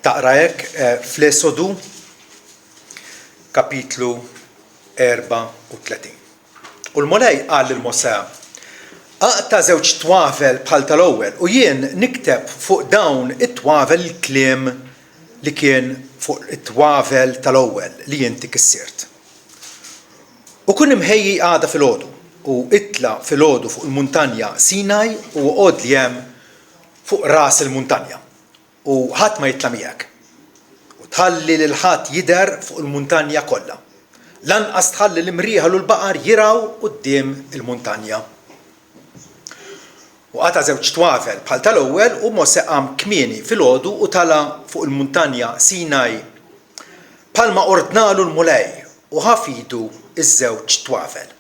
taqra hekk fl-Esodu kapitlu 34. U l-Mulej qal lil Mosè: aqta' żewġ twavel bħal tal-ewwel u jien nikteb fuq dawn it-twavel il-kliem li kien fuq it-twavel tal-ewwel li inti kissirt. U kun imħejji għada filgħodu u itla filgħodu fuq il-muntanja Sinaj u qgħod li hemm fuq ras il-muntanja u ħadd ma jitla' miegħek. U tħalli lil ħadd jidher fuq il-muntanja kollha. Lanqas tħalli l-imrieħel u l-baqar jiraw quddiem il-muntanja. U qata' żewġ twavel bħal tal-ewwel u Mosè qam kmieni filgħodu u tala fuq il-muntanja Sinaj bħalma ordnalu l-Mulej u ħafidu iż-żewġ twavel.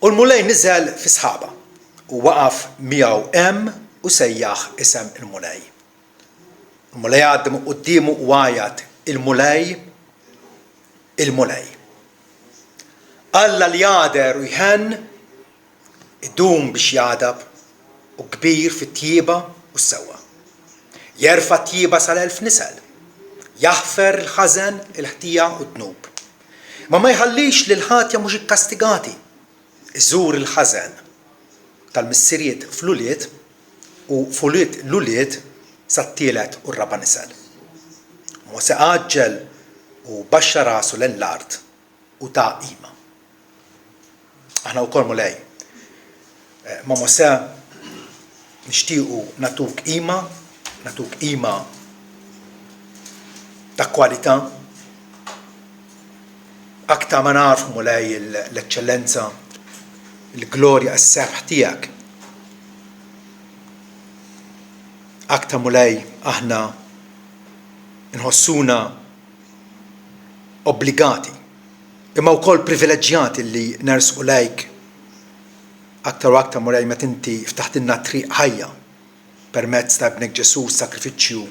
U l-Mulej niżel fi sħaba u waqaf miegħu hemm u sejjaħ isem il-Mulej. Il-Mulej għadda qudiemu u għajat il-Mulej. Alla li jgħader u jħenn idum biex jgħadab u kbir fit-tjieba u s-sewwa. Jerfa' t-tjieba sal-1000 nisel. Jaħfer il-ħażen, il-ħtija u d-dnub. Ma jħallix lil ħatja mhux ikkastigati. Iżur il-ħażen tal-missiriet fl-uliet u f'uliet l-uliet sat-tielet u r-raba' nisel. Mosè għaġġel u baxxa rasu lell-art u ta' qima. Aħna wkoll Mulej ma' Mosè nixtiequ nagħtuk qima ta' kwalità. Aktar ma nafu Mulej l-eċċellenza, il-glorja s-sebħ tiegħek. Aktar Mulej aħna nħossuna obbligati, imma wkoll privileġġjati li nersqu lejk aktar u aktar Mulej meta inti ftaħtilna triq ħajja permezz ta' ibnek Ġesus sakrifiċċju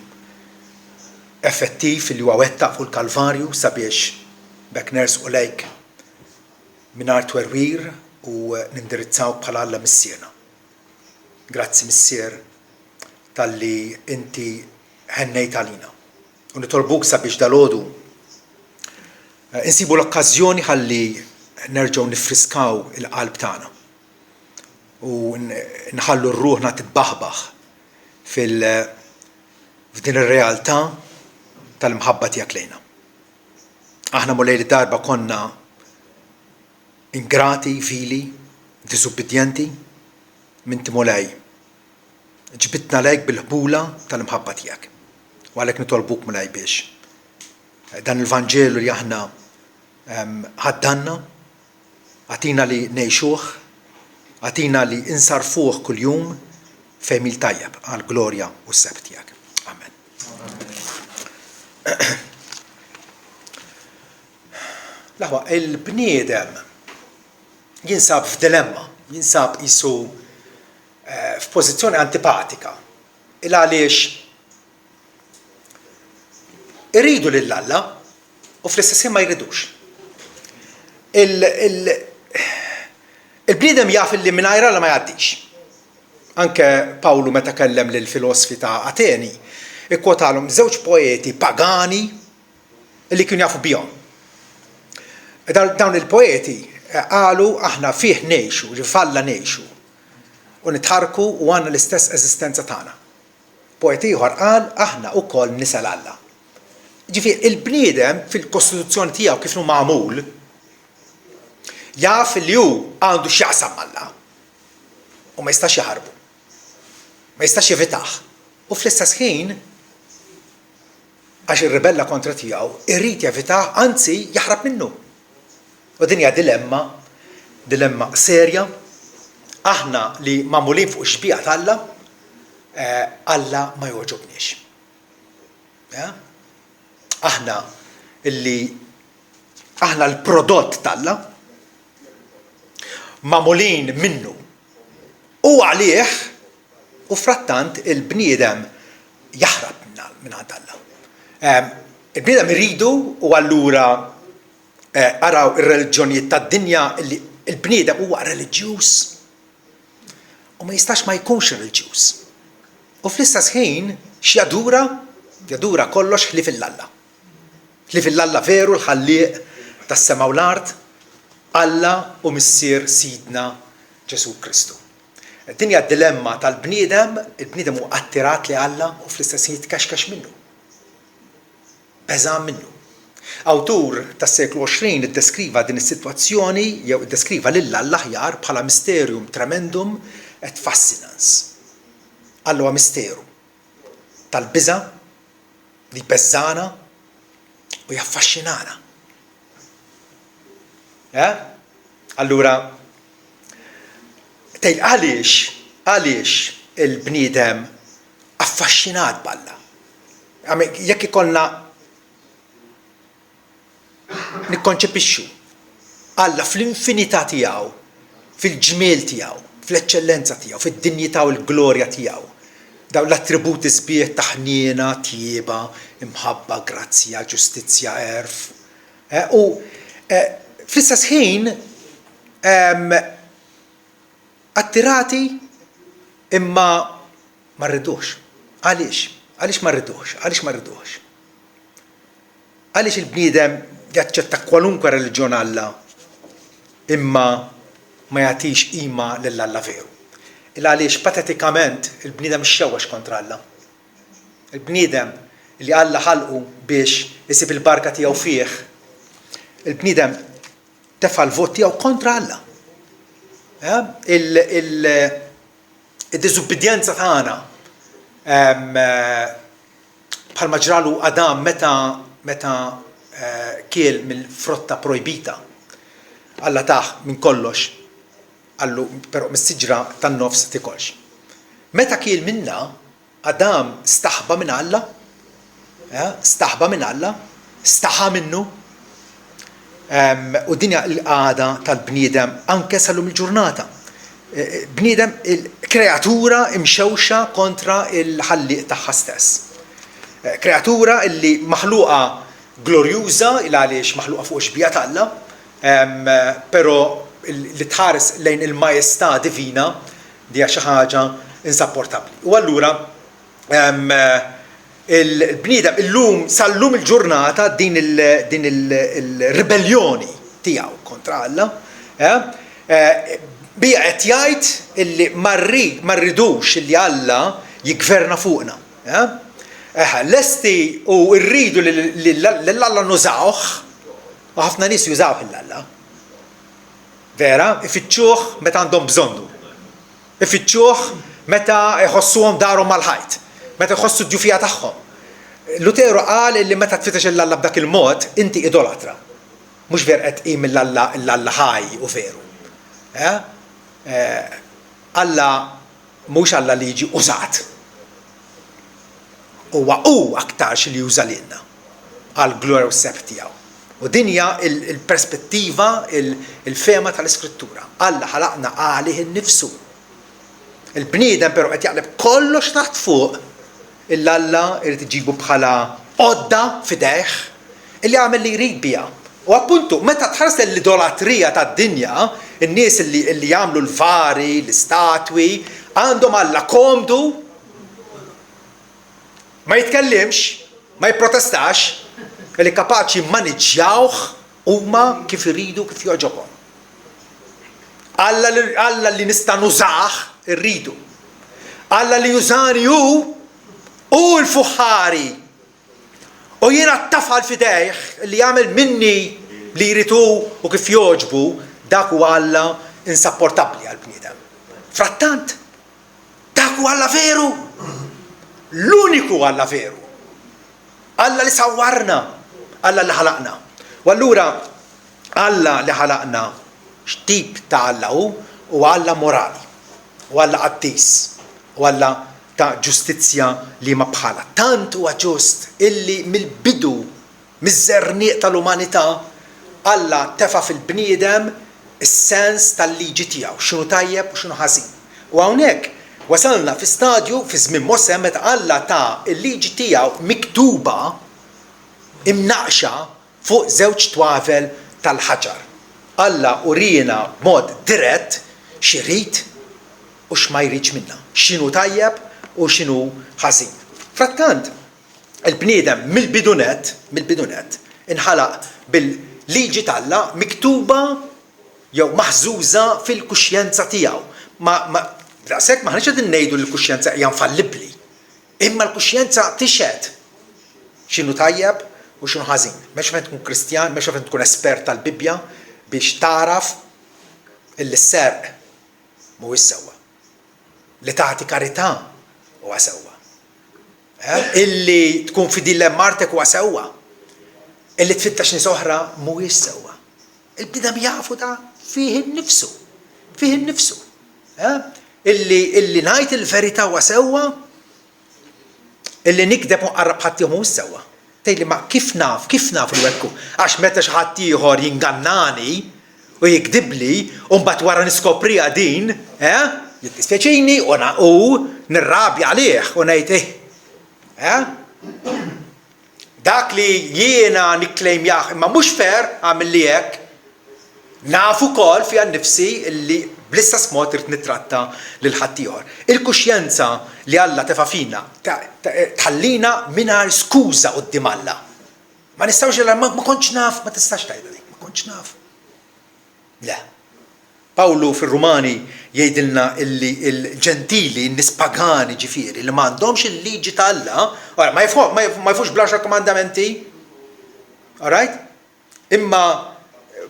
effettiv li huwa wettaq fuq il-Kalvarju sabiex bekk nersqu lejk mingħajr twerwir u nindirizzaw bħala Alla missierna. Grazzi Missier talli inti ħennejt għalina. U nitolbuk sabiex dalgħodu insibu l-okkażjoni ħalli nerġgħu nifriskaw il-qalb tagħna u nħallu r-ruħna titbaħbaħ f'din ir-realtà tal-imħabba tiegħek lejna. Aħna Mulej li darba konna ingrati, vili, disubbidjenti, minti Mulej ġbitna lejk bil-ħbula tal-imħabba tiegħek. U għalhekk nitolbuk Mulej biex dan il-Vanġelu li aħna ħaddanna, għatina li ngħixuh, għatina li insarfuh kuljum fejn il-tajjeb għall-glorja u s-seb tiegħek. Amen. L-aħwa, il-bniedem jinsab f'dilemma, jinsab qisu f'pożizzjoni antipatika. Il-għaliex irridu lill-Alla u fl-istess ma jridux. Il-bniedem jaf li mingħajr Alla ma jgħaddix. Anke Pawlu meta kellem lil filosofi ta' Ateni ikkwotalhom żewġ poeti pagani li kienu jafu bihom. Dawn il-poeti qalu aħna fih ngħixu, f'Alla ngħixu u nitħarku u għandna l-istess eżistenza tagħna. Poet ieħor qal aħna wkoll nisel Alla. Ġifier il-bniedem fil-kostituzzjoni tiegħu kif hu magħmul jaf li hu għandu x'jaqsam Alla u ma jistax jaħarbu. Ma jistax jevitaħ. U fl-istess ħin għax irribella kontra tiegħu irrid jevitaħ, anzi jaħrab minnu. U din hija dilemma serja. Aħna li magħmulin fuq ix-xbieqa tal-Alla, Alla ma jogħġobniex. Aħna l-prodott tal-Alla magħmulin minnu u għalih u frattant il-bniedem jaħrab minn Alla. Il-bniedem iridu u allura araw ir-reliġjonijiet tad-dinja li il-bniedem huwa reliġjuż u ma jistax ma jkunx reliġjuż. U fl-istess ħin Jadura kollox ħlief il-Alla. Ħlief il-Alla veru l-ħallieq tas-sema u l-art, Alla u missier Sidna Ġesu Kristu. Din hija d-dilemma tal-bniedem, il-bniedem hu attirat li Alla u fl-istess ħin jitkexkex minnu. Beżan minnu. Awtur tas-seklu 20 iddeskriva din is-sitwazzjoni jew iddeskriva lill-Alla aħjar bħala mysterium tremendum et fascinans. Alla huwa misteru tal-biża li beżżana u jaffaxxinana. Allura tgħid għaliex il-bniedem affaxxinat b'Alla. Jekk ikollna nikkonċepixxu Alla fl-infinità tiegħu, fil-ġmiel tiegħu, fl-eċċellenza tiegħu, fid-dinjità u l-glorja tiegħu. Dawn l-attributi sbieħ ta' ħniena, tjieba, imħabba, grazzja, ġustizzja, erf. U fl-istess ħin attirati imma ma rridux. Għaliex ma rridux? Għaliex il-bniedem jaċċetta kwalunkwe reliġjon Alla imma ma jagħtix qima lill-Alla veru. Għaliex patetikament il-bniedem ixxewwex kontra Alla. Il-bniedem li Alla ħalqu biex isib il-barka tiegħu fih, il-bniedem tefa' l-vot tiegħu kontra Alla. Il-diżubbidjenza tagħna bħalma ġralu Adam meta kiel mill-frotta projbita. Alla taħ minn kollox, għallu però mis-siġra tan-nofs tikolx. Meta kiel minna, Adam staħba minn Alla, staħa minnu, u dinja l-għada tal-bniedem anke sal-lum il-ġurnata. Bniedem il-kreatura imxewxa kontra il-ħalliq tagħha stess. Kreatura illi maħluqa glorjuża għaliex maħluqa fuq xbija Alla, però li tħares lejn il-majestà divina di xi ħaġa insapportabbli. U allura il-bniedem illum sal-lum il-ġurnata din il-ribellioni tiegħu kontra Alla bija qed jgħid illi ma rridux illi Alla jigverna fuqna. Lesti u rridu li l-Alla nużawh, u ħafna nies jużawh l-Alla. Vera, ifittxuh meta għandhom bżonnu. Ifittxuh meta jħossuhom darhom mal-ħajt, meta jħossu d-ġufija tagħhom. Lutero qal li meta tfittex l-Alla b'dak il-mod, inti idolatra. Mhux ver qed qim l-Alla ħaj u veru. Alla mhux Alla li jiġi użat. Huwa aktarx li juża lilna għall-glorja u s-sebt tiegħu. U dinja il-perspettiva, il-fema tal-iskrittura. Alla ħalaqna għalih innifsu. Il-bniedem però qed jaqleb kollox taħt fuq il-Alla irid iġibu bħala għodda fidejh illi għamel li jrid biha. U appuntu meta tħares l-idolatrija tad-dinja, in-nies li jagħmlu l-vari, l-istatwi, għandhom Alla komdu, ma jitkellimx, ma jipprotestax, li kapaċi maniġġjawh huma kif iridu kif joġobhom. Alla li nista' nużah irridu. Alla li jużani hu l-fuħari. U jiena ttafal fidejh li jagħmel minni li jridu u kif joġbu dak huwa Alla insapportabbli għall-bniedem. Frattant, dak huwa Alla veru. L-uniku Alla veru. Alla li sawwarna. Alla li ħalaqna. U allura Alla li ħalaqna x'tip ta' Alla u Alla morali, u Alla qaddis, u Alla ta' ġustizzja li ma bħala. Tant huwa ġust illi mill-bidu, miż-żernieq tal-umanità, Alla tefa' fil-bniedem is-sens tal-liġi tiegħu, x'inhu tajjeb u x'inhu ħażin. U hawnhekk wasalna fi stadju fi żmien Mosè meta Alla ta' il-liġi tiegħu miktuba imnaqxa fuq żewġ twavel tal-ħaġar. Alla urina b'mod dirett x'irid u x'ma jridx minnha, x'inhu tajjeb u x'inhu ħażin. Frattant, il-bniedem mill-bidunet inħalaq bil-liġi tal-Alla miktuba jew maħżuża fil-kuxjenza tiegħu. Daqshekk maħniex qegħdin ngħidu li l-kuxjenza hija infallibbli. Imma l-kuxjenza tixhed x'inhu tajjeb u x'inhu ħażin. Mhux fejn tkun Kristjan, mhux fejn tkun espert tal-Bibja biex taraf illi s-serq mhuwiex sewwa. Li tagħti karità huwa sewwa. Illi tkun fidil martek huwa sewwa. Illi tfittex nies oħra mhuwiex sewwa. Il-bnidem jafu da fih innifsu. Fih innifsu. Illi ngħid il-verità huwa sewwa, illi nikdeb u qarrab ħadd mhuwiex sewwa. Tgħidli ma kif naf li hekk hu? Għax meta xi ħadd ieħor jingannani u jikdibli u mbagħad wara niskopriha din, jitdispjaċini u nirrabja għalih u ngħid dak li jiena nikklejmjah imma mhux fair għamilli hekk, nafu wkoll fiha nnifsi illi bl-istess mod irid nittratta lil ħadd ieħor. Il-kuxjenza li Alla tefa' fina tħallina mingħajr skuża quddiem Alla. Ma nistgħux ma kontx naf, ma tistax tgħidha dik, ma kontx naf. Le. Pawlu fir-Rumani jgħidilna illi l-ġentili, n-nies pagani ġifieri li m'għandhomx il-liġi ta' Alla, ma jfux bl-10 komandamenti, all right? Imma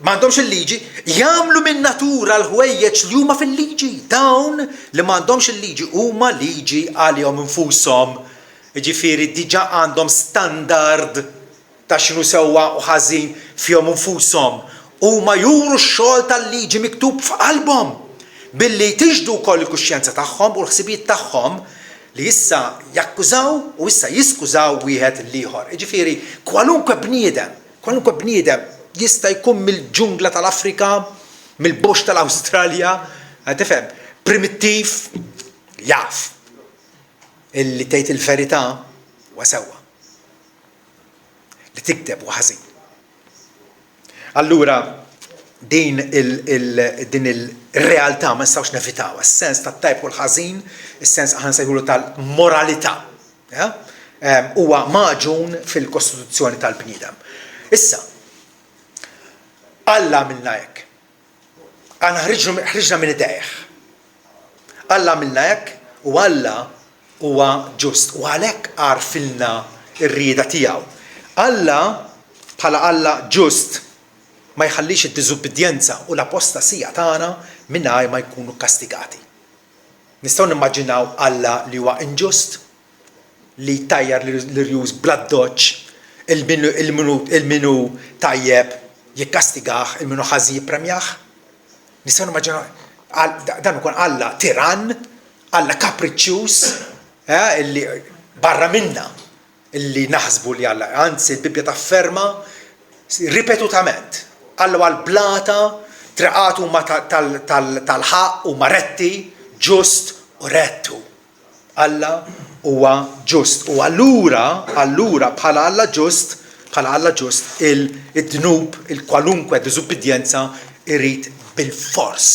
m'għandhomx il-liġi, jagħmlu min natura l-ħwejjeġ li huma fil-liġi. Dawn li m'għandhomx il-liġi huma liġi għalihom infushom. Ġifieri diġà għandhom standard ta' x'inhu sewwa u ħażin fihom infushom. Huma juru x-xogħol tal-liġi miktub f'qalbhom billi tiġdu wkoll il-kuxjenza tagħhom u l-ħsibijiet tagħhom li issa jakkużaw u issa jiskużaw wieħed l-ieħor. Ġifieri kwalunkwe bniedem jista' jkun mill-ġungla tal-Afrika, mill-box tal-Awstralja, tifhem, primittiv, jaf illi tgħid il-verità huwa sewwa. Li tikdeb huwa ħażin. Allura din il-realtà ma nistgħux nevitawha, is-sens tat-tajb u l-ħażin, is-sens aħna nsejħulu tal-moralità. Huwa maġun fil-Kostituzzjoni tal-bniedem. Issa, Alla għamilna hekk. Aħna ħriġna minn idejh. Alla għamilna hekk u Alla huwa ġust u għalhekk għarfilna r-rieda tiegħu. Alla bħala Alla ġust ma jħallix id-diżubbidjenza u l-apostasija tagħna mingħajr ma jkunu kastigati. Nistgħu nimmaġinaw Alla li huwa inġust, li jtajjar l-irjuż bla doċċ, il-minu tajjeb jikkastigah, il-minu ħażin jippremjah. Nistgħu nimmaġinaw dan ukoll Alla tiran, Alla kapriċċjuż, illi barra minna illi naħsbu li Alla, anzi l-Bibja tafferma ripetutament. Alla għal-blata, treqat huma tal-ħaq huma retti, ġust u rettu. Alla huwa ġust. U allura bħala Alla ġust il-dnub, il-kwalunkwe diżubbidjenza irid bil-fors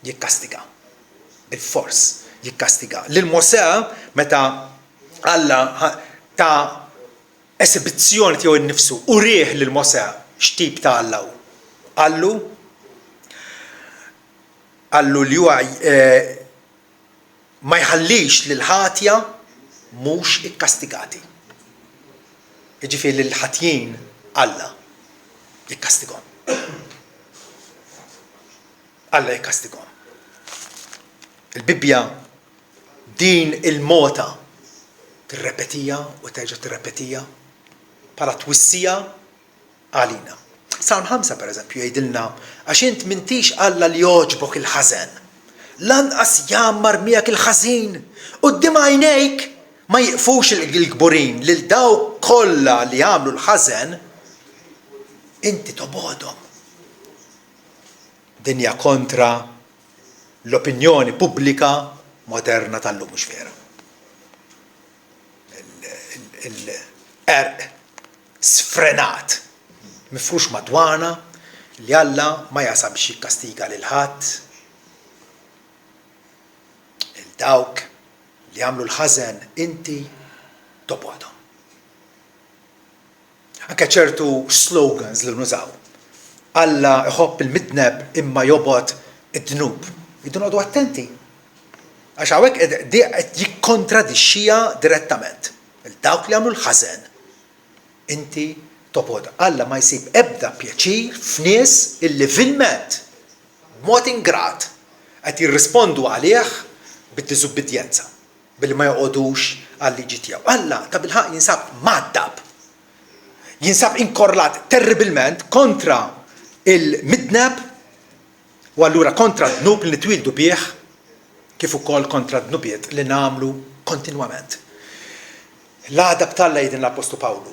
jikkastiga. Bil-fors jikkastiga. Lil Mosè meta Alla ta' esibizzjoni tiegħu innifsu u rieħ lil Mosè x'tip ta' Alla hu. Allu li huwa ma jħallix lil ħatja mhux ikkastigati. Jiġifieri lil ħatjin Alla jikkastighom. Alla jikkastighom. Il-Bibja din il-mota tirrepetija u terġa' tirrepetija bħala twissija għalina. Salm 5 pereżempju jgħidilna għax int m'intix Alla li jogħġbok il-ħażen. Lanqas jammar miegħek il-ħażin. Quddiem għajnejk ma jiqfux il-gburin lil dawk kollha li jagħmlu l-ħażen inti tobodhom. Dinja kontra l-opinjoni pubblika moderna tal-lum mhux vera. Il-erq sfrenat mifrux madwana li Alla ma jasabx jikkastiga lil ħadd il-dawk li jagħmlu l-ħażen inti tobgħodhom. Anke ċertu slogans li nużaw. Alla iħobb il-midneb imma jobgħod id-dnub. Idu noqgħdu attenti. Għax hawnhekk qed jikkontradixxiha direttament. Il-dawk li għamlu l-ħażen. Inti tobgħod. Alla ma jsib ebda pjaċir f'nies illi fil-ment b'mod ingrat qed jirrispondu għalih bid-diżubbidjenza billi ma joqogħdux għal-liġi tiegħu. Alla ta' bilħaq jinsab m'għaddab. Jinsab inkorlat terribilment kontra il-midneb u allura kontra d-dnub li nitwildu bih kif ukoll kontra d-dnubiet li nagħmlu kontinwament. L-għadab tal-Alla jgħidilna l-Apostlu Pawlu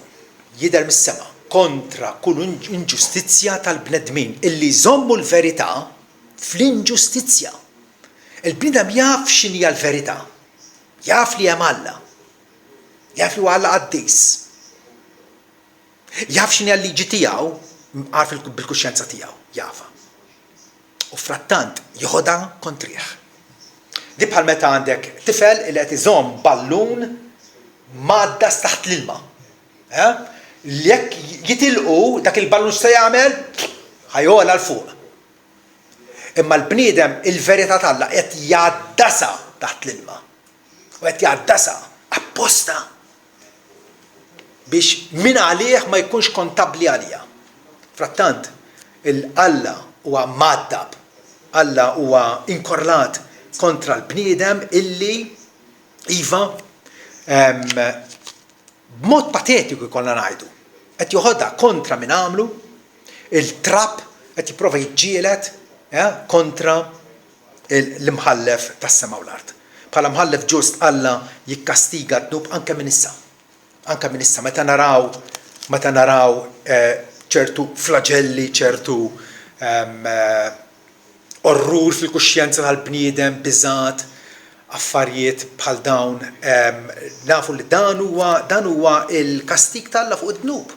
jidher mis-sema kontra kull inġustizzja tal-bnedmin illi jżommu l-verità fl-inġustizzja. Il-bniedem jaf x'inhi l-verità. Jaf li hemm Alla. Jaf li huwa Alla qaddis. Jaf x'inhi l-liġi tiegħu għarf bil-kuxjenza tiegħu. Jafa. U frattant joħodha kontrih. Di bħal meta għandek tifel li qed iżomm ballun madda taħt l-ilma. Jekk jitilqu dak il-ballun x'se jagħmel ħajola l fuq. Imma l-bniedem il-verità tal-Alla qed jgħaddasa taħt l-ilma. U qed jgħaddasa apposta biex min għalih ma jkunx kontabbli għalija. Frattant, Alla huwa m'għaddab, Alla huwa inkorlat kontra l-bniedem illi iva b'mod patetiku jkollna ngħidu. Qed joħodha kontra min għamlu, il-trapp qed jipprova jiġġieled kontra l-imħallef tas-sema u l-art. Bħala mħallef ġust Alla jikkastiga d-dnub anke minn issa. Anke minn issa meta naraw ċertu flagelli, ċertu orrur fil-kuxjenza tal-bniedem, biżgħat, affarijiet bħal dawn, nafu li dan huwa il-kastig tal-Alla fuq id-dnub.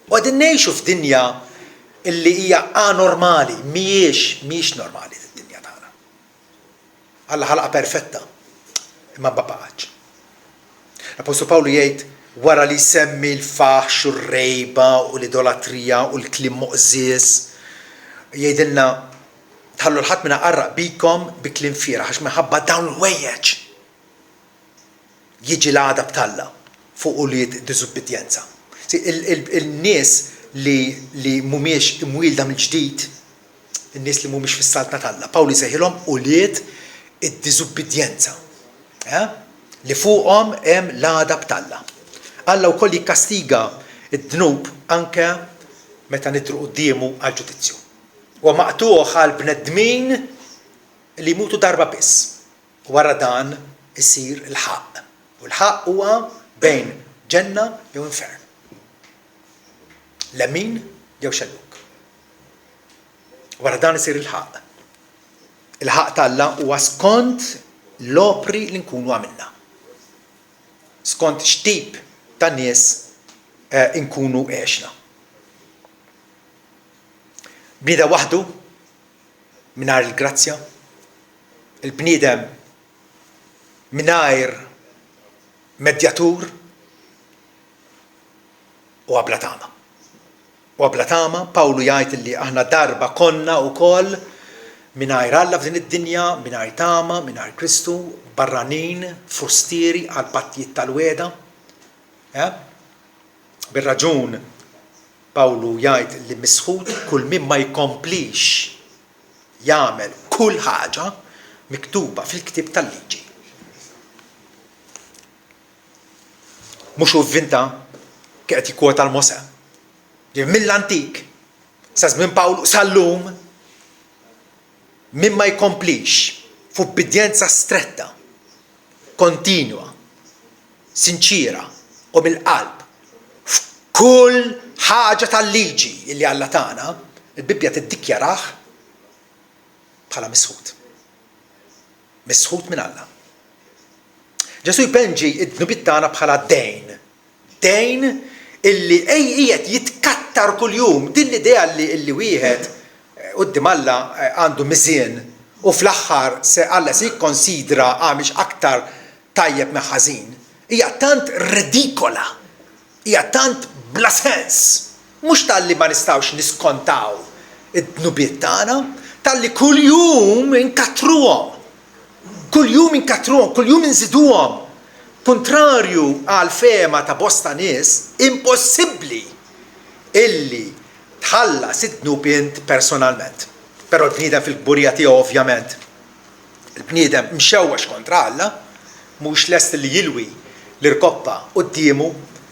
U qegħdin ngħixu f'dinja illi hija anormali, mhijiex normali d-dinja tagħna. Alla ħalqa perfetta, imma babaqax. L-Apostlu Pawlu jgħid wara li semmi l-faħx u r-rejba u l-idolatrija u l-kliem muqżies, jgħidilna tħallu l-ħadd minna qarraq bikom bi kliem fieraħ għax minħabba dawn l-wejjeġ jiġi l-għadab tal-Alla fuq ulied diżubbidjenza. Il-nies li mhumiex imwielda mill-ġdid, in-nies li mhumiex fis-saltna tal-Alla, Pawlu jsejħilhom ulied id-diżubbidjenza. Li fuqhom hemm l-għadab tal-Alla. Alla wkoll jikkastiga id-dnub anke meta nidru qudiemu għall-ġudizzju. Huwa maqtuh għal bnedmin li jmutu darba biss. Wara dan isir il-ħaq. U l-ħaq huwa bejn ġenna jew infern. Lemin jew xelluk. Wara dan isir il-ħaq. Il-ħaq tal-Alla huwa skont l-opri li nkunu għamilna. Skont x'tip ta' nies inkunu għexna. Bnieda waħdu mingħajr il-grazzja, il-bniedem mingħajr medjatur u għablatama. U għablatama, Pawlu jgħid li aħna darba konna wkoll mingħajr Alla f'din id-dinja, mingħajr tama, mingħajr Kristu, barranin, frustieri għal pattijiet tal-weda. Bir-raġun Pawlu jgħid li misħud kull min ma jkomplix jagħmel kull ħaġa miktuba fil-ktieb tal-liġi. Mhux uvvinta qed jikkwota l-Mosè. Mill-antik sa żmien Pawlu sal-lum min ma jkomplix f'ubbidjenza stretta, kontinwa, sinċira u mill-qalb f'kull ħaġa tal-liġi li Alla tagħna, il-Bibbja tiddikjarah bħala misħud. Misħud minn Alla. Ġesu jbenġi id-dnubiet tagħna bħala dejn. Dejn illi qiegħed jitkattar kuljum. Din l-idea li wieħed quddiem Alla għandu miżien u fl-aħħar se Alla se jikkonsidra għamilx aktar tajjeb minn ħażin. hija tant redikola, hija tant bla sens. Mhux talli ma nistgħux niskontaw id-dnubiet tagħna, talli kuljum inkatruhom. Kuljum inkatruhom, kuljum inżiduhom. Kontrarju għal fema ta' bosta nies, impossibbli illi tħallas id-dnub personalment. Però l-bniedem fil-kburija tiegħu ovvjament. Il-bniedem mxewwex kontra Alla, mhux lest li jilwi l-irkoppa qudiemu,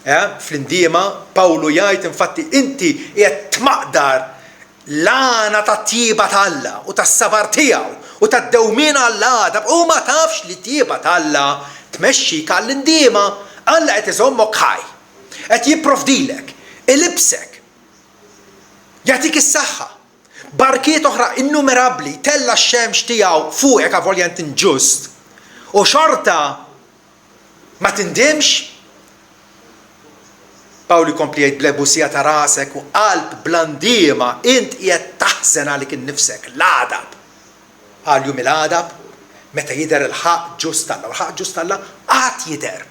fl-indiema Pawlu jgħid infatti inti qiegħed tmaqdar l-għana tat-tjieba ta' Alla u tas-sabar tiegħu u tad-dewmien Alla u ma tafx li tjieba ta' Alla tmexxik għall-indiema. Alla qed iżommok ħaj, qed jipprovdilek, ilibsek, jagħtik is-saħħa. Barkiet oħra innumerabbli tella x-xemx tiegħu fuqek avolja inġust u xorta ma tindimx. Pawli kompli jgħid blebusija ta' rasek u qalb blandiema int qiegħed taħżen għalik innifsek l-għadab. Għal jum il-għadab meta jidher il-ħaq ġust Alla, l-ħaq ġust Alla għad jidher.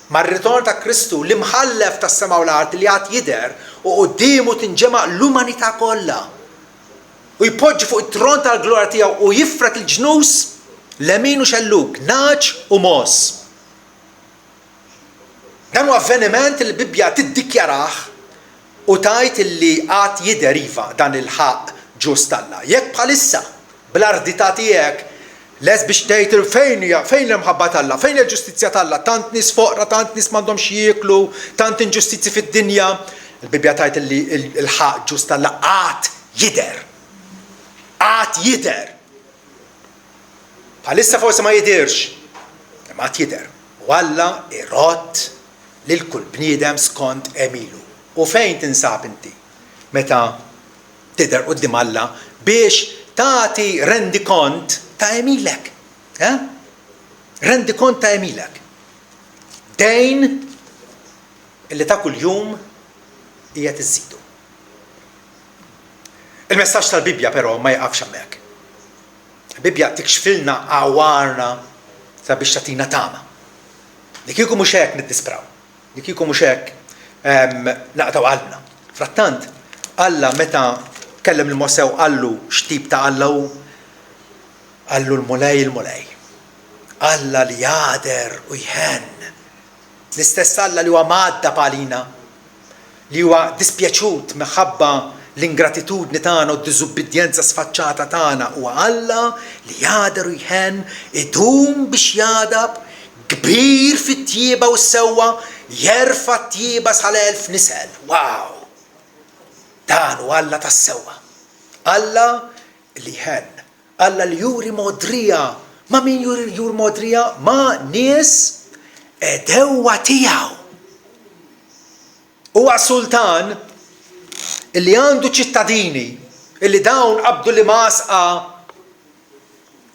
Mar-ritorn ta' Kristu l-imħallef tas-sema u l-art li għad jidher u qudiemu tinġema' l-umanità kollha. U jpoġġi fuq it-tron tal-glorja tiegħu u jifrek il-ġnus lemin u xelluk, naċ u mos. Dan huwa avveniment li l-Bibbja tiddikjarah u tajt li għad jidher iva dan il-ħaq ġust Alla. Jekk bħalissa bl-ardità tiegħek les biex tgħid fejn l-imħabba Alla, fejn il-ġustizzja Alla, tant nies foqra, tant nies m'għandhomx jieklu, tant inġustizzi fid-dinja. Il-Bibbja tajt li l-ħaq ġust Alla għad jidher. Għad jidher. Bħalissa forsi ma jidirx, ma għad jidher. U Alla irott lil kull bniedem skont emilu. U fejn tinsab inti meta tidher quddiem Alla biex tagħti rendikont ta' emilek. Rendikont ta' emilek. Dejn illi ta' kuljum hija tiżidu. Il-messaġġ tal-Bibbja però ma jaqafx hemmhekk. Il-Bibbja tikxfilna għawarna sabiex tagħtina tama. Li kieku mhux hekk niddispraw. Li kieku mhux hekk naqtaw qalbna. Frattant, Alla meta kellem il-Mosew qallu x'tip ta' Alla hu, qallu l-mulej. Alla li jader u jħen. L-istess Alla li huwa m'għadda bħalina, li huwa dispjaċut minħabba l-ingratitudni tagħna u d-diżubbidjenza sfaċċata tagħna huwa Alla li jader u jħen idum biex jadab kbir fit-tjieba u s-sewwa jerfa' t-tjieba sal-1000 nisel. Wow! Dan huwa Alla tas-sewwa. Alla li jħen. Alla li juri modrija. Ma min juri modrija? Ma nies edewwa tiegħu. Huwa sultan illi għandu ċittadini illi dawn qabdu li masqa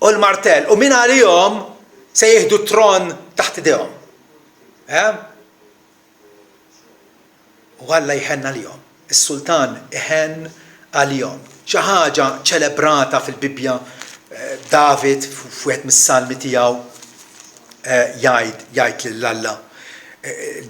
u l-martell u minn għalihom se jieħdu t-tron taħt idejhom. U Alla jħenn għalihom. Is-sultan iħenn għalihom. Xi ħaġa ċelebrata fil-Bibbja, David f'wieħed mis-salmi tiegħu jgħid lil Alla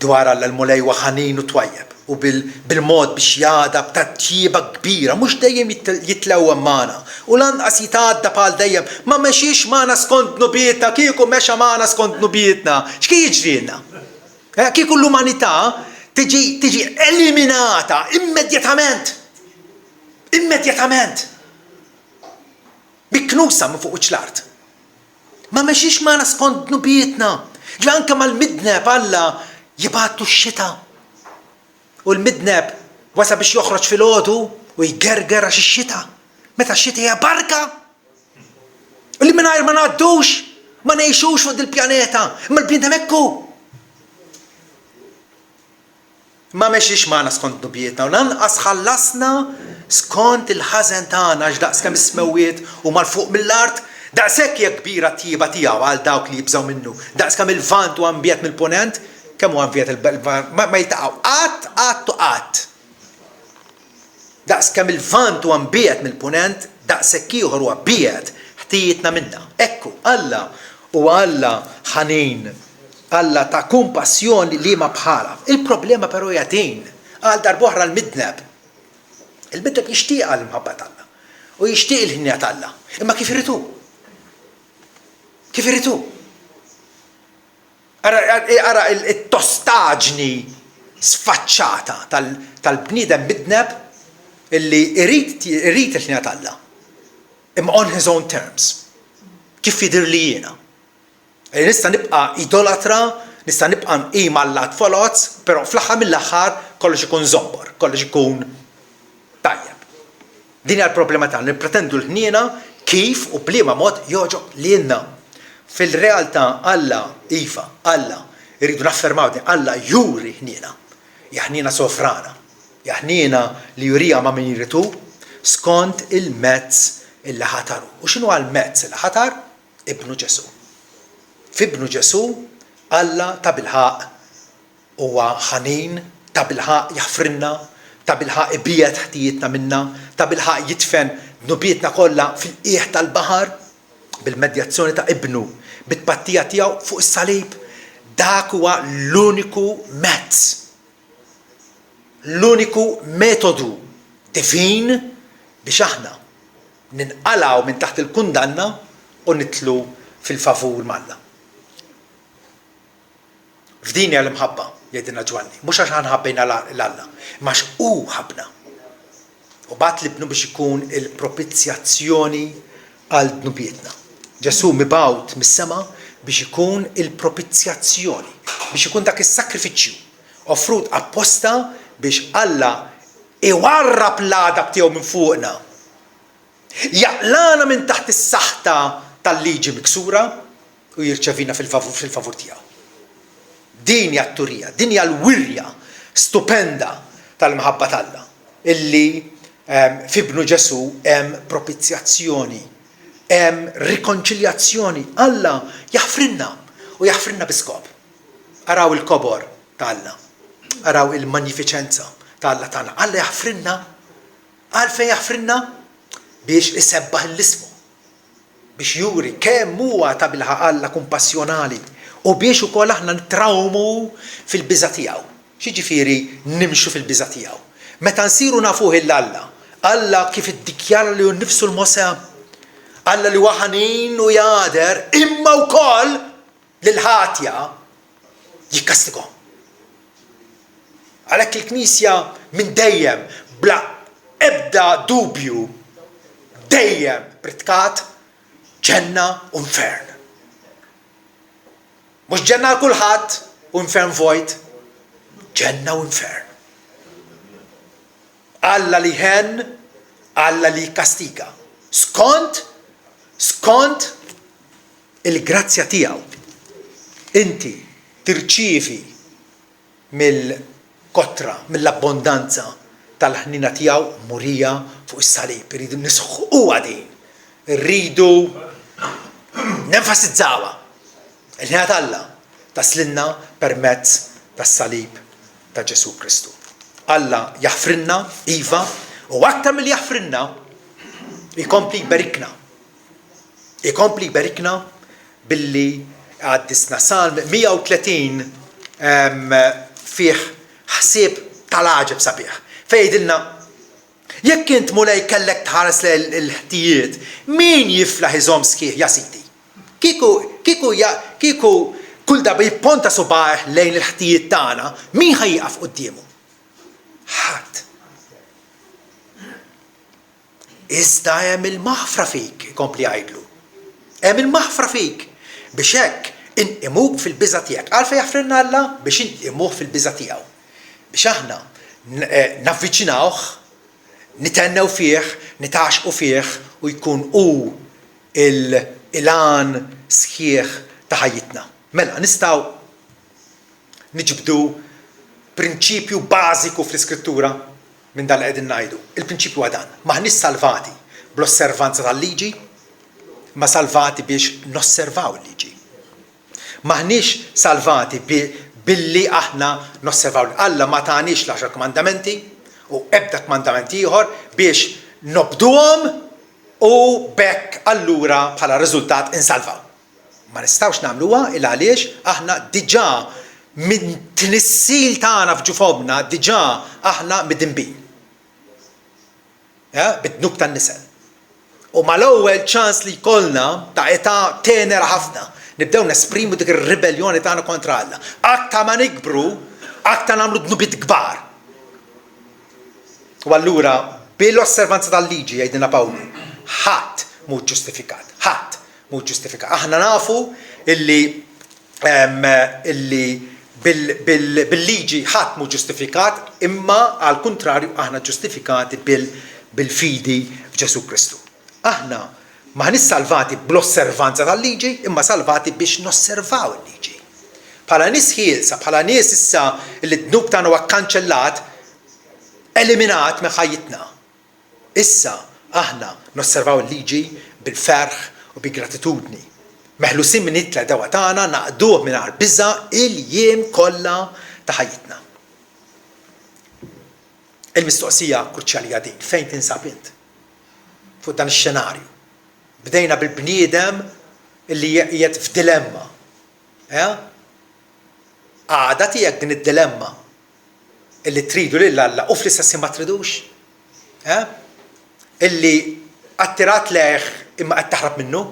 dwar Alla l-mulej wa ħanin u twajjeb. U bil-mod biex jadab ta' tjieba kbira, mhux dejjem jitlewwem magħna. U lanqas jitgħadda bħal dejjem, ma mexiex magħna skont nubietna, kieku mexa magħna skont nubietna, x'kien jiġrilna? Kieku l-umanità tiġi eliminata immedjatament. Immedjatament. Biknusa minn fuq l-art. Ma mexiex magħna skont nubietna. Anke mal-midneb Alla jibgħatu x-xita. U l-midneb wasa biex joħroġ fil-għodu u jgerger għax ix-xita. Meta x-xita hija barka. U li mingħajr ma ngħaddux, ma ngħixux fuq il-pjaneta, imma l-bniedem hekk hu. Ma mexiex magħna skont nubietna u lanqas ħallasna skont il-ħażen tagħna għax daqskemm is-smewwiet u mal-fuq mill-art daqshekk hija kbira t-tjieba tiegħu għal dawk li jibżgħu minnu. Daqskemm il-vant u ambjed mill-punent, kemm huwa ambjed ma jiltaqgħu qatt. Daqskemm il-vant u ambjed mill-punent, daqshekk ieħor huwa biegħed ħtijitna minna. Ekku, Alla huwa Alla ħanin Alla ta' kumpassjoni li ma bħala. Il-problema però hija din għal darbohra l-midneb. Il-midneb jixtieq għall-mħabba talla u jixtieq il-ħnija talla. Imma kif irritu? Kif irritu? Ara il-tostaġni sfaċċata tal-bniedem midneb illi irrid il-ħnija talla. Imma on his own terms. Kif jidir li jiena? Nista' nibqa' idolatra, nista' nibqa' nqim Alla tfolot, però fl-aħħar mill-aħħar kollox ikun żombor, kollox ikun tajjeb. Din hija l-problema tagħna, nippretendu l-ħniena kif u bliema mod joġob lilna. Fil-realtà Alla iva, Alla irridu naffermaw din, Alla juri ħniena. Jaħnina sofrana, jaħnina li jurija ma' min jiritu skont il-mezz illi ħataru. U x'inhu l-mezz illi ħatar? Ibnu Ġesu. F'ibnu Ġesu Alla ta' bilħaq huwa ħanin, ta' bilħaq jaħfrinna, ta' bilħaq ibiet ħtijietna minna, ta' bilħaq jitfen dnubietna kollha fil-qiegħ tal-baħar bil-medjazzjoni ta' ibnu, bit-tpattija tiegħu fuq is-salib. Dak huwa l-uniku mezz, l-uniku metodu divin biex aħna ninqalgħu minn taħt il-kundanna u nitlu fil-favur Alla. F'din hija l-imħabba, jgħidilna Ġwanni, mhux għax ħabejna l-Alla, imma hu ħabna. U bat libnu biex ikun il-propizjazzjoni għal dnubietna. Ġesu mibgħut mis-sema biex ikun il-propizjazzjoni, biex ikun dak is-sakrifiċċju offrut apposta biex Alla iwarrab l-għadab tiegħu minn fuqna. Jaqlana minn taħt is-saħta tal-liġi miksura u jirċevina fil-favur tiegħu. Din hija t-turija, din hija l-wirja stupenda tal-mħabba talla, illi f'ibnu Ġesu hemm propizjazzjoni, hemm rikonċiljazzjoni. Alla jaħfrinna u jaħfrinna biskop. Araw il-kobor ta' Alla, araw il-magnifiċenza ta' Alla tagħna. Alla jaħfrinna, għalfejn jaħfrinna biex isebbaħ l-ismu, biex juri kemm huwa ta' bilħaq Alla kumpassjonali u biex ukoll aħna nitrawmu fil-biża' tiegħu. X'jiġifieri nimxu fil-biża' tiegħu? Meta nsiru nafuh il-Alla, Alla kif iddikjara li hu nnifsu l-Mosè, Alla li huwa ħanin u jader imma wkoll lil-ħatja jikkastigahom. Għalhekk il-Knisja minn dejjem bla ebda dubju dejjem pritkat ġenna u infern. Mhux ġenna għal kulħadd u infern vojt, ġenna u infern. Alla li ħen, Alla li kastiga. Skont il-grazzja tiegħu. Inti tirċievi mill-kotra, mill-abbondanza tal-ħnina tiegħu murija fuq is-salib. Irridu nisħuha din. Irridu nenfasizzawha. Il-ħnina Alla taslinna permezz tas-salib ta' Ġesu Kristu. Alla jaħfrinna, iva, u aktar mill jaħfrinna, jkompli jberikna. Jkompli jberikna billi għaddisna Salm 130 fih ħsieb tal-għaġeb sabiħ. Fejdilna, jekk int mulej kellek tħares l-ħtijiet, min jiflaħ iżom sħiħ, ja sidi? Kiku kull darba jipponta subaħ lejn il-ħtijiet tagħna, min ħajjaqaf qudiemu? Ħadd. Iżda hemm il-maħfra fik, kompli jgħidlu. Hemm il-maħfra fik biex hekk inqimuk fil-biża' tiegħek. Għalfejn jaħfrinna Alla biex inqimuh fil-biża' tiegħu. Biex aħna navviċinawh, nitennew fih, nitaxqu fih u jkun hu il-għan sħiħ ta' ħajjitna. Mela nistgħu niġbdu prinċipju bażiku fl-Iskrittura minn dan li qegħdin ngħidu. Il-prinċipju huwa dan. Maħniex salvati bl-osservanza tal-liġi, ma salvati biex nosservaw il-liġi. Maħniex salvati billi aħna nosservaw. Alla ma tagħniex l-10 kmandamenti u ebda kmandamenti ieħor biex nobduhom u bekk allura bħala riżultat insalvaw. Ma nistgħux nagħmluha il għaliex aħna diġà minn tnissil tagħna f'ġufobna diġà aħna midinbin. Bid-dnub tan-nisel. U mal-ewwel ċans li jkollna ta' età tenera ħafna nibdew nesprimu dik ir-ribelljoni tagħna kontra Alla. Aktar ma nikbru, aktar nagħmlu dnubiet kbar. U allura bil-osservanza tal-liġi jgħidilna Pawlu, ħadd mhu ġustifikat, ħadd mhu ġustifikat. Aħna nafu illi bil-liġi ħadd mhu ġustifikat, imma għal kuntrarju aħna ġustifikati bil-fidi f'Ġesu Kristu. Aħna ma nissalvati bl-osservanza tal-liġi, imma salvati biex nosservaw il-liġi. Bħala nies ħielsa, bħala nies issa li d-dnub tagħna huwa kkanċellat, eliminat minn ħajjitna. Issa aħna nosservaw il-liġi bil-ferħ u bi-gratitudni. Meħlusin minn it-tla dewa tagħna naqduh mingħajr biża' il-jiem kollha ta' ħajjitna. Il-mistoqsija kruċjali din, fejn tinsab int? Fuq dan ix-xenarju. Bdejna bil-bniedem illi qiegħed f'dilemma. Għada tiegħek din id-dilemma illi tridu lil Alla u fl-istess ma tridux. Illi attirat leħ imma qed taħrab minnu.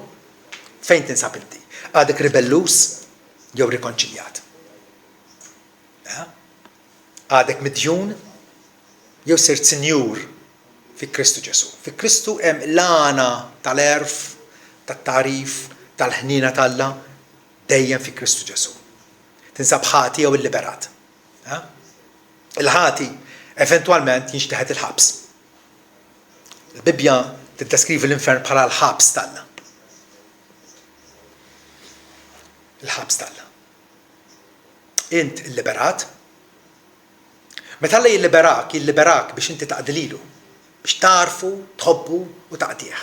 Fejn tinsab inti? Għadek ribellus jew rikonċiljat. Għadek midjun jew sirt sinjur fi Kristu Ġesu. Fi Kristu hemm l-għana tal-erf, tat-tarif, tal-ħnina tal-Alla dejjem fi Kristu Ġesu. Tinsab ħati jew il-liberat. Il-ħati eventwalment jinxteħed il-ħabs. Il-Bibja tiddeskrivi l-infern bħala l-ħabs tal-Alla. Il-ħabs tal-Alla. Int il-liberat. Meta Alla jilliberak biex inti taqdililu, biex tarfu, tħobbu u taqdih.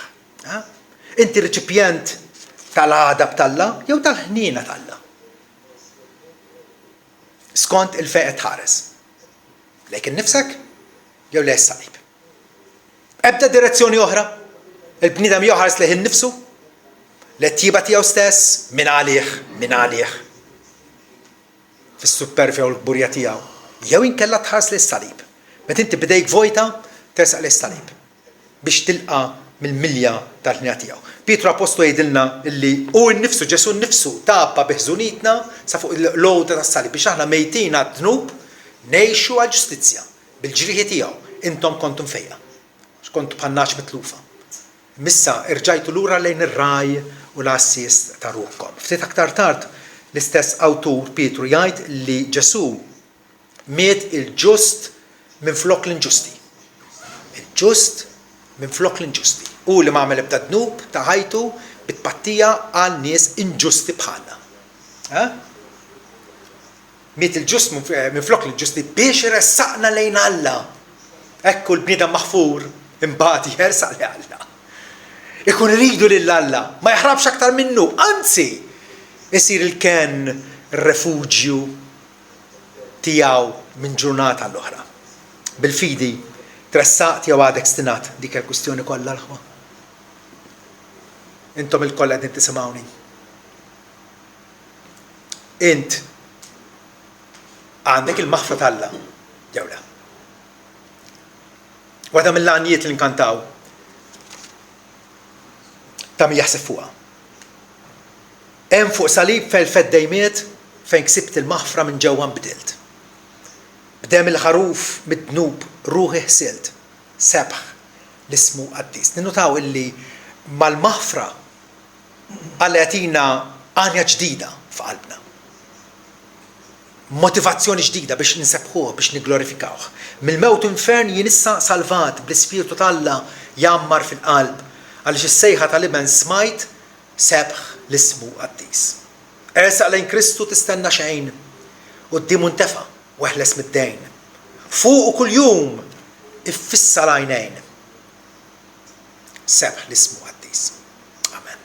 Inti reċipjent tal-għadab tal-Alla jew tal-ħnina tal-Alla. Skont il-fejn qed tħares. Lejk innifsek jew lejn is-salib. Ebda direzzjoni oħra, il-bniedem joħares lejn innifsu, l-tjiba tiegħu stess minn għalih. Fis-superfja u l-kburja tiegħu. Jew inkella tħares lejn is-salib. Meta inti bdejk vojta, tersaq lejn is-salib biex tilqa' mill-milja tal-ħnija tiegħu. Pietru Apostolu jgħidilna illi hu nnifsu Ġesu nnifsu tabba biħżunitna sa fuq il-lowda tas-salib biex aħna mejtin għad-dnub ngħixu għall-ġustizzja bil-ġrieħi tiegħu. Intom kontum fejja. Kontu bħannax mitlufa. Missa irġajtu lura lejn ir-raj u l-assist ta' ruħkom. Ftit aktar tard l-istess awtur Pietru jgħid li Ġesu miet il-ġust minn flok l-inġusti. Il-ġust minn flok l-inġusti. U li m'għamel ebda dnub ta' ħajtu bitpattija għal nies inġusti bħalna. Miet il-ġust minn flok l-inġusti biex iressaqna lejn Alla. Ekku l-bniedem maħfur imbagħad jersaq lejn Alla. Ikun iridu lil Alla, ma jaħrabx aktar minnu, anzi isir il-ken refuġju tiegħu minn ġurnata l-oħra. Bil-fidi tressaqt jew għadek stinat dik il-kwistjoni kollha l-ħwa. Intom il-kollha qegħdin tisimgħuni. Int għandek il-maħfra tal-Alla jew le. Waħda mill-għanijiet li nkantaw ta' min jaħseb fuqha. Hemm fuq salib fil-feddejmiet fejn ksibt il-maħfra minn ġewwa nbdilt. B'dem il-ħaruf mid-dnub ruħi ħsilt, sebħ l-ismu qaddis. Ninnotaw illi mal-maħfra Alla jagħtina għanja ġdida f'qalbna. Motivazzjoni ġdida biex ninsebħuh, biex niglorifikawh. Mill-mewt infern jien issa salvat bl-ispirtu tal-Alla jammar fil-qalb għaliex is-sejħa tal-iben smajt sebħ l-ismu qaddis. Ersaq lejn Kristu tistenna xejn u d-dimu ntefa' weħles mid-dejn. Fuq kuljum iffissa l-għajnejn. Sebħ l-ismu qaddis. Amen.